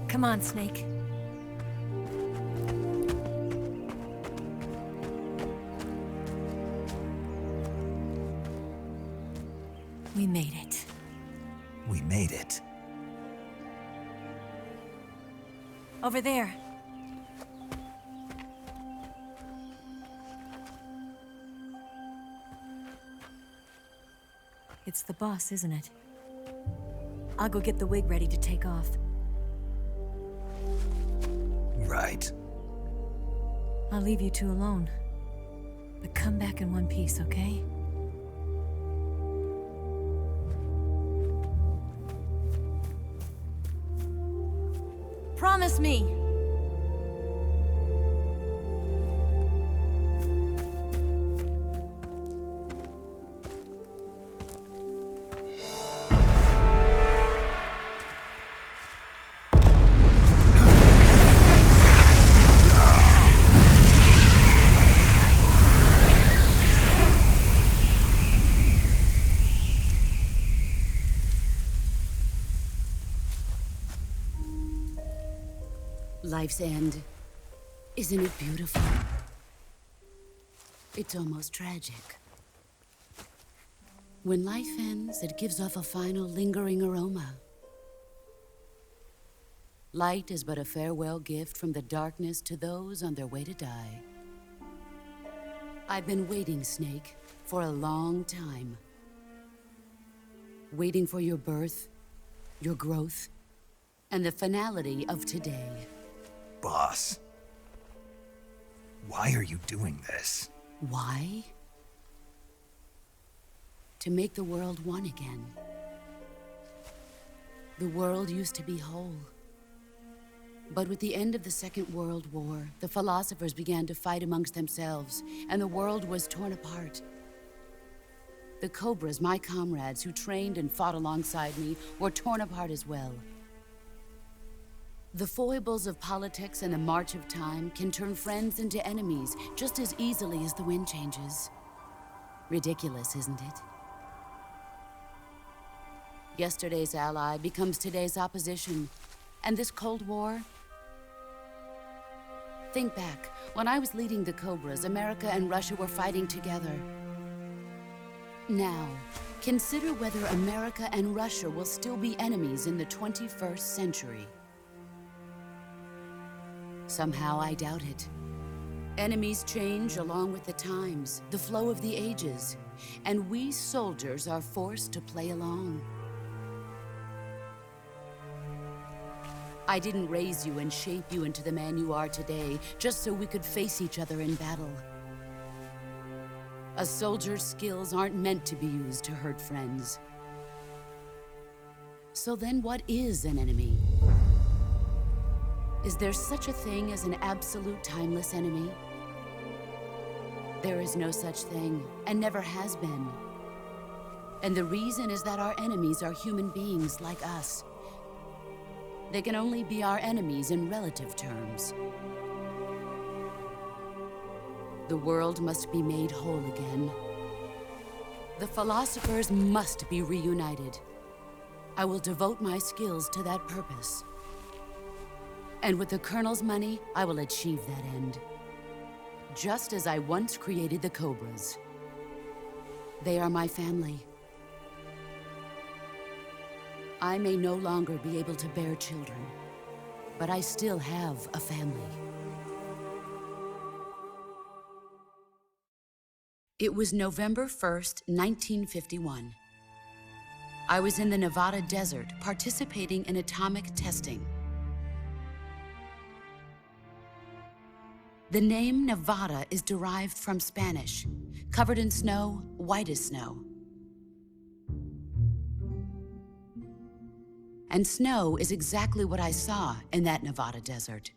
Come on, Snake. We made it. We made it. Over there. It's the boss, isn't it? I'll go get the wig ready to take off. Right. I'll leave you two alone. But come back in one piece, okay? Promise me! Life's end. Isn't it beautiful? It's almost tragic. When life ends, it gives off a final lingering aroma. Light is but a farewell gift from the darkness to those on their way to die. I've been waiting, Snake, for a long time. Waiting for your birth, your growth, and the finality of today. Boss. Why are you doing this? Why? To make the world one again. The world used to be whole. But with the end of the Second World War, the philosophers began to fight amongst themselves, and the world was torn apart. The Cobras, my comrades who trained and fought alongside me, were torn apart as well. The foibles of politics and the march of time can turn friends into enemies just as easily as the wind changes. Ridiculous, isn't it? Yesterday's ally becomes today's opposition. And this Cold War? Think back. When I was leading the Cobras, America and Russia were fighting together. Now, consider whether America and Russia will still be enemies in the 21st century. Somehow I doubt it. Enemies change along with the times, the flow of the ages, and we soldiers are forced to play along. I didn't raise you and shape you into the man you are today just so we could face each other in battle. A soldier's skills aren't meant to be used to hurt friends. So then what is an enemy? Is there such a thing as an absolute timeless enemy? There is no such thing, and never has been. And the reason is that our enemies are human beings like us. They can only be our enemies in relative terms. The world must be made whole again. The philosophers must be reunited. I will devote my skills to that purpose. And with the Colonel's money, I will achieve that end. Just as I once created the Cobras. They are my family. I may no longer be able to bear children, but I still have a family. It was November 1st, 1951. I was in the Nevada desert participating in atomic testing. The name Nevada is derived from Spanish, covered in snow, white as snow. And snow is exactly what I saw in that Nevada desert.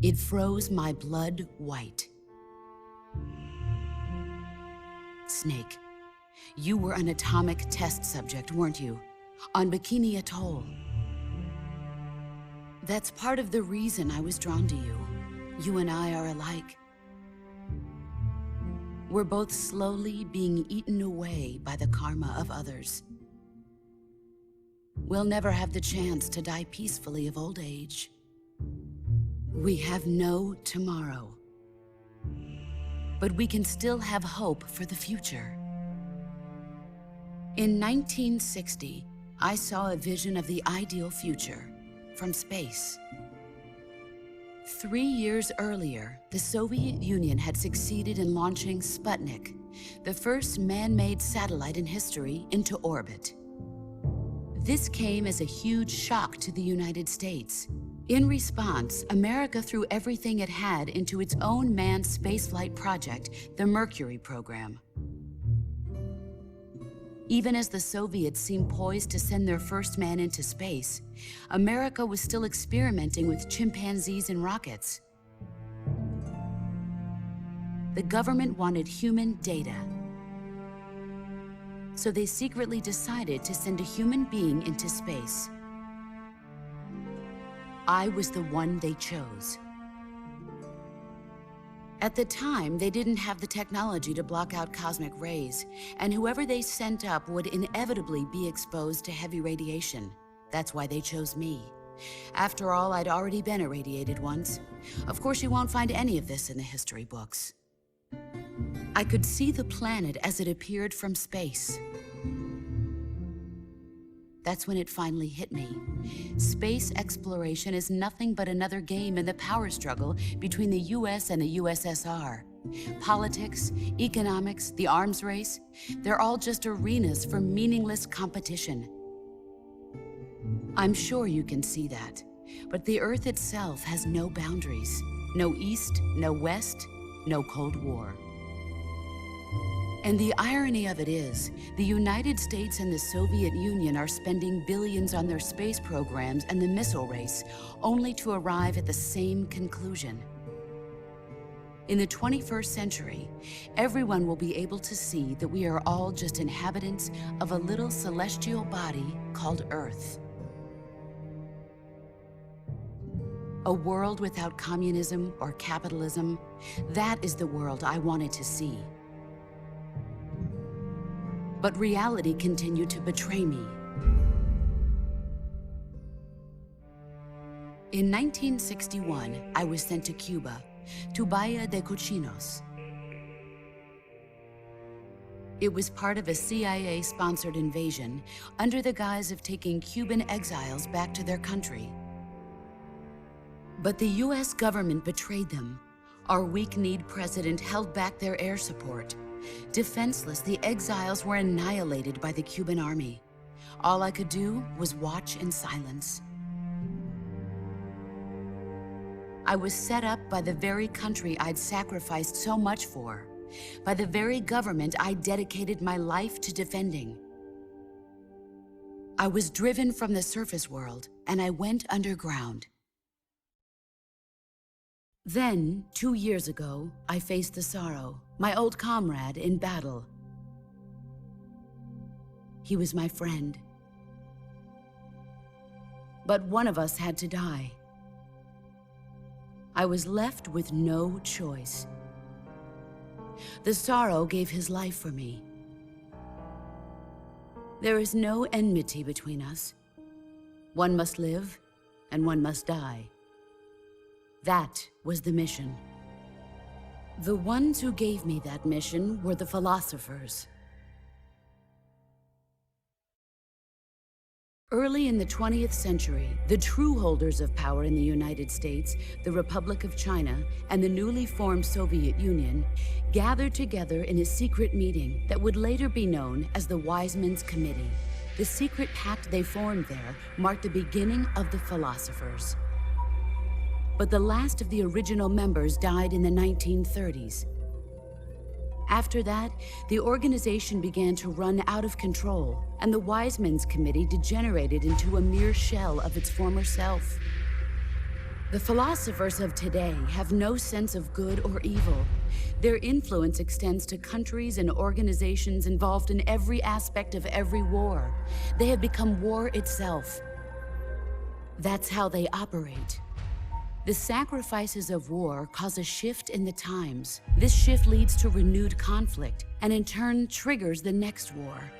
It froze my blood white. Snake, you were an atomic test subject, weren't you? On Bikini Atoll. That's part of the reason I was drawn to you. You and I are alike. We're both slowly being eaten away by the karma of others. we'll never have the chance to die peacefully of old age. We have no tomorrow. But we can still have hope for the future. In 1960, I saw a vision of the ideal future from space. 3 years earlier, the Soviet Union had succeeded in launching Sputnik, the first man-made satellite in history, into orbit. This came as a huge shock to the United States. In response, America threw everything it had into its own manned spaceflight project, the Mercury program. Even as the Soviets seemed poised to send their first man into space, America was still experimenting with chimpanzees and rockets. The government wanted human data. So they secretly decided to send a human being into space. I was the one they chose. At the time, they didn't have the technology to block out cosmic rays, and whoever they sent up would inevitably be exposed to heavy radiation. That's why they chose me. After all, I'd already been irradiated once. Of course, you won't find any of this in the history books. I could see the planet as it appeared from space. That's when it finally hit me. Space exploration is nothing but another game in the power struggle between the US and the USSR. Politics, economics, the arms race, they're all just arenas for meaningless competition. I'm sure you can see that, but the Earth itself has no boundaries. No East, no West, no Cold War. And the irony of it is, the United States and the Soviet Union are spending billions on their space programs and the missile race, only to arrive at the same conclusion. In the 21st century, everyone will be able to see that we are all just inhabitants of a little celestial body called Earth. A world without communism or capitalism, that is the world I wanted to see. But reality continued to betray me. In 1961, I was sent to Cuba, to Bahia de Cochinos. It was part of a CIA-sponsored invasion under the guise of taking Cuban exiles back to their country. But the US government betrayed them. Our weak-kneed president held back their air support. Defenseless, the exiles were annihilated by the Cuban army. All I could do was watch in silence. I was set up by the very country I'd sacrificed so much for, by the very government I dedicated my life to defending. I was driven from the surface world, and I went underground. Then, 2 years ago, I faced the sorrow, my old comrade in battle. He was my friend. But one of us had to die. I was left with no choice. The sorrow gave his life for me. There is no enmity between us. One must live, and one must die. That was the mission. The ones who gave me that mission were the philosophers. Early in the 20th century, the true holders of power in the United States, the Republic of China, and the newly formed Soviet Union gathered together in a secret meeting that would later be known as the Wise Men's Committee. The secret pact they formed there marked the beginning of the philosophers. But the last of the original members died in the 1930s. After that, the organization began to run out of control, and the Wise Men's Committee degenerated into a mere shell of its former self. The philosophers of today have no sense of good or evil. Their influence extends to countries and organizations involved in every aspect of every war. They have become war itself. That's how they operate. The sacrifices of war cause a shift in the times. This shift leads to renewed conflict, and in turn triggers the next war.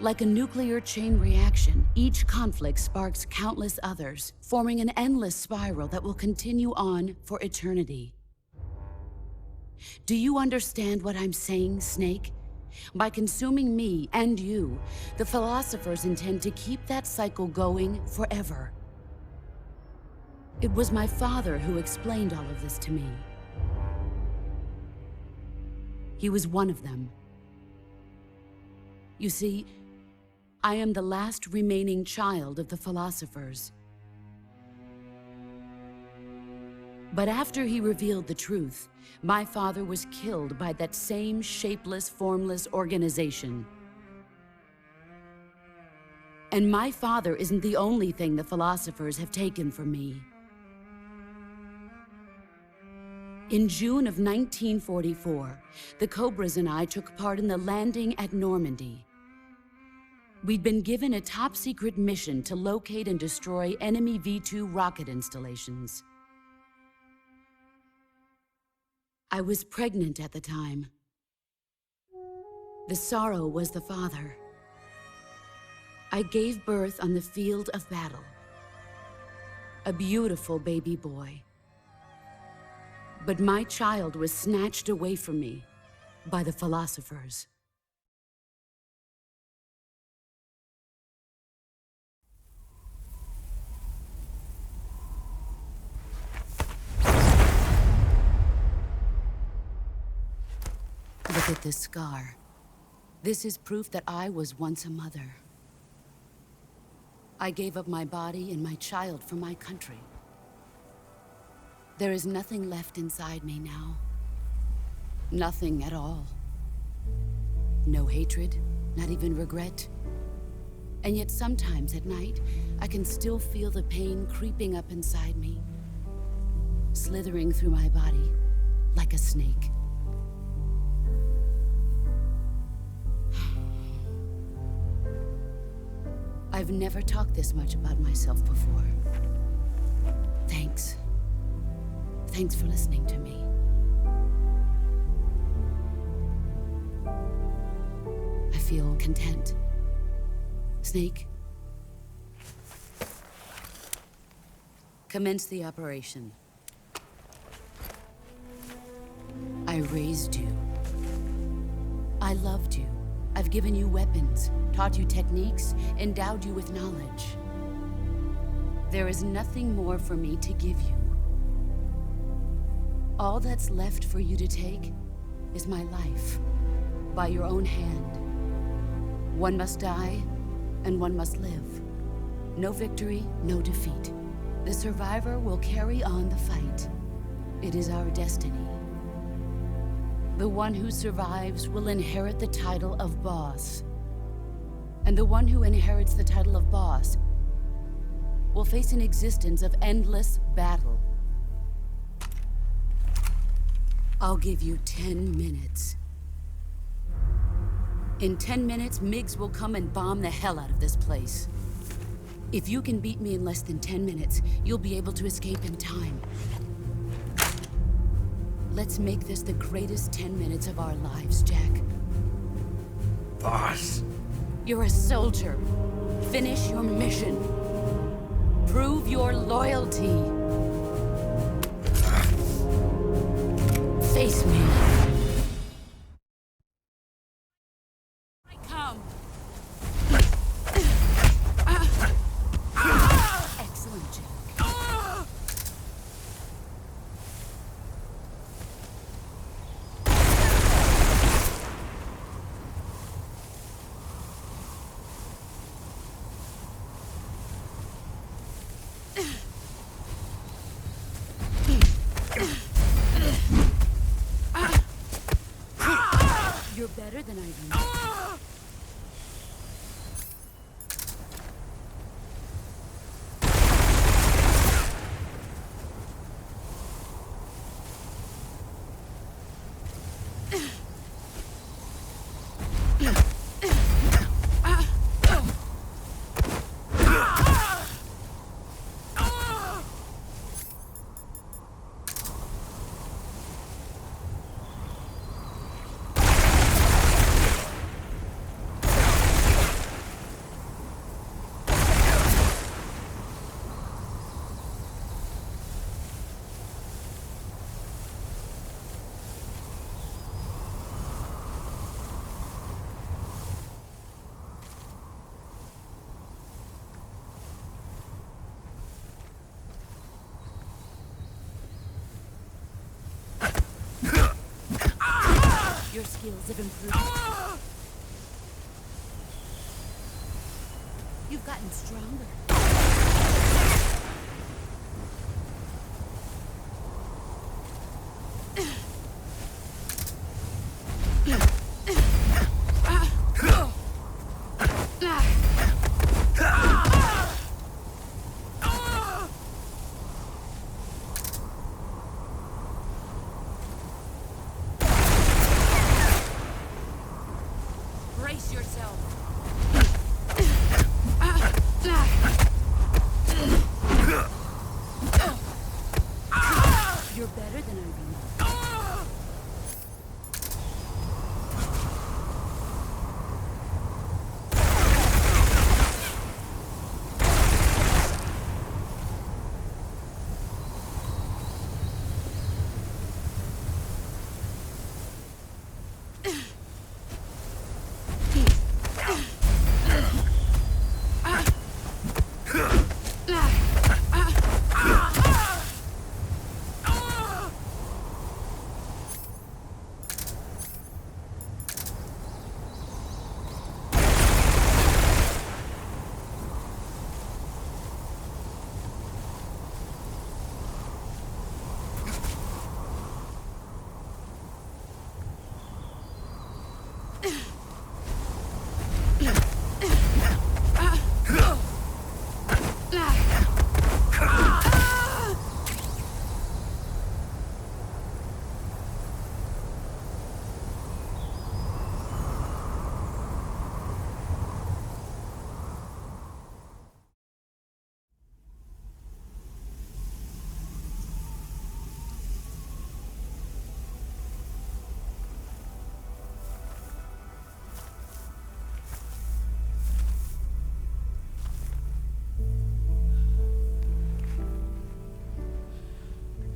Like a nuclear chain reaction, each conflict sparks countless others, forming an endless spiral that will continue on for eternity. Do you understand what I'm saying, Snake? By consuming me and you, the philosophers intend to keep that cycle going forever. It was my father who explained all of this to me. He was one of them. You see, I am the last remaining child of the philosophers. But after he revealed the truth, my father was killed by that same shapeless, formless organization. And my father isn't the only thing the philosophers have taken from me. In June of 1944, the Cobras and I took part in the landing at Normandy. We'd been given a top-secret mission to locate and destroy enemy V-2 rocket installations. I was pregnant at the time. The sorrow was the father. I gave birth on the field of battle. A beautiful baby boy. But my child was snatched away from me by the philosophers. Look at this scar. This is proof that I was once a mother. I gave up my body and my child for my country. There is nothing left inside me now. Nothing at all. No hatred, not even regret. And yet sometimes at night, I can still feel the pain creeping up inside me, slithering through my body like a snake. I've never talked this much about myself before. Thanks. Thanks for listening to me. I feel content. Snake? Commence the operation. I raised you. I loved you. I've given you weapons, taught you techniques, endowed you with knowledge. There is nothing more for me to give you. All that's left for you to take is my life, by your own hand. One must die, and one must live. No victory, no defeat. The survivor will carry on the fight. It is our destiny. The one who survives will inherit the title of boss. And the one who inherits the title of boss will face an existence of endless battle. I'll give you 10 minutes. In 10 minutes, MiGs will come and bomb the hell out of this place. If you can beat me in less than 10 minutes, you'll be able to escape in time. Let's make this the greatest 10 minutes of our lives, Jack. Boss. You're a soldier. Finish your mission. Prove your loyalty. Face me. I come. Excellent, Jack. You're better than I remember. your skills have improved. You've gotten stronger. Brace yourself. You're better than I remember.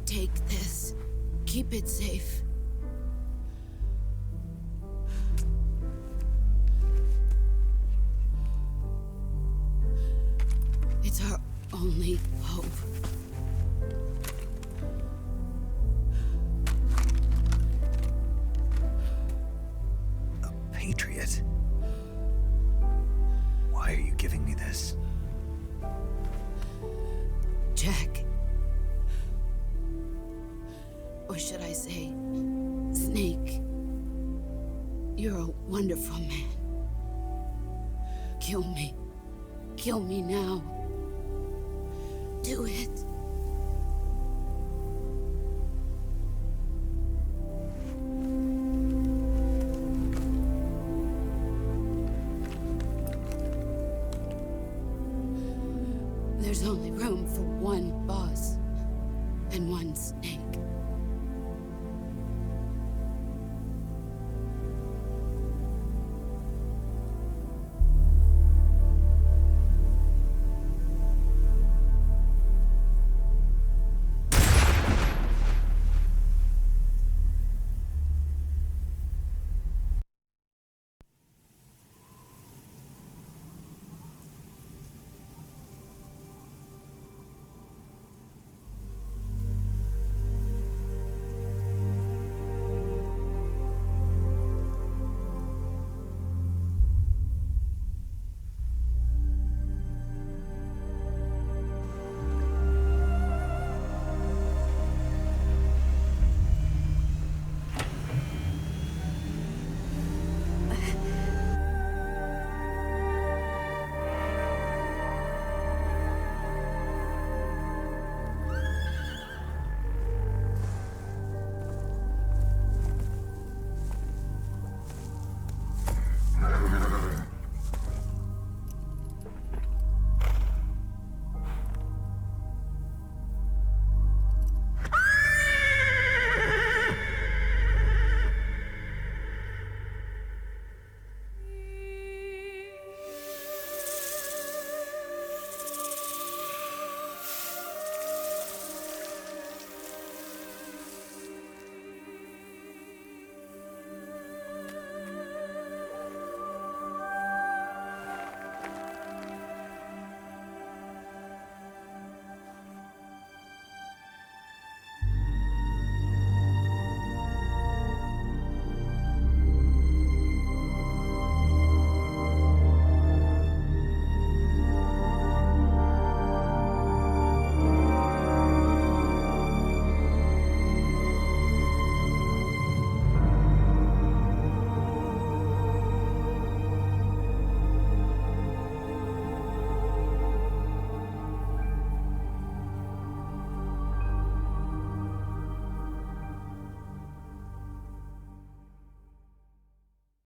Take this. Keep it safe. It's our only hope. A patriot? Why are you giving me this? Jack. Or should I say, Snake? You're a wonderful man. Kill me. Kill me now. Do it. There's only room for one boss and one Snake.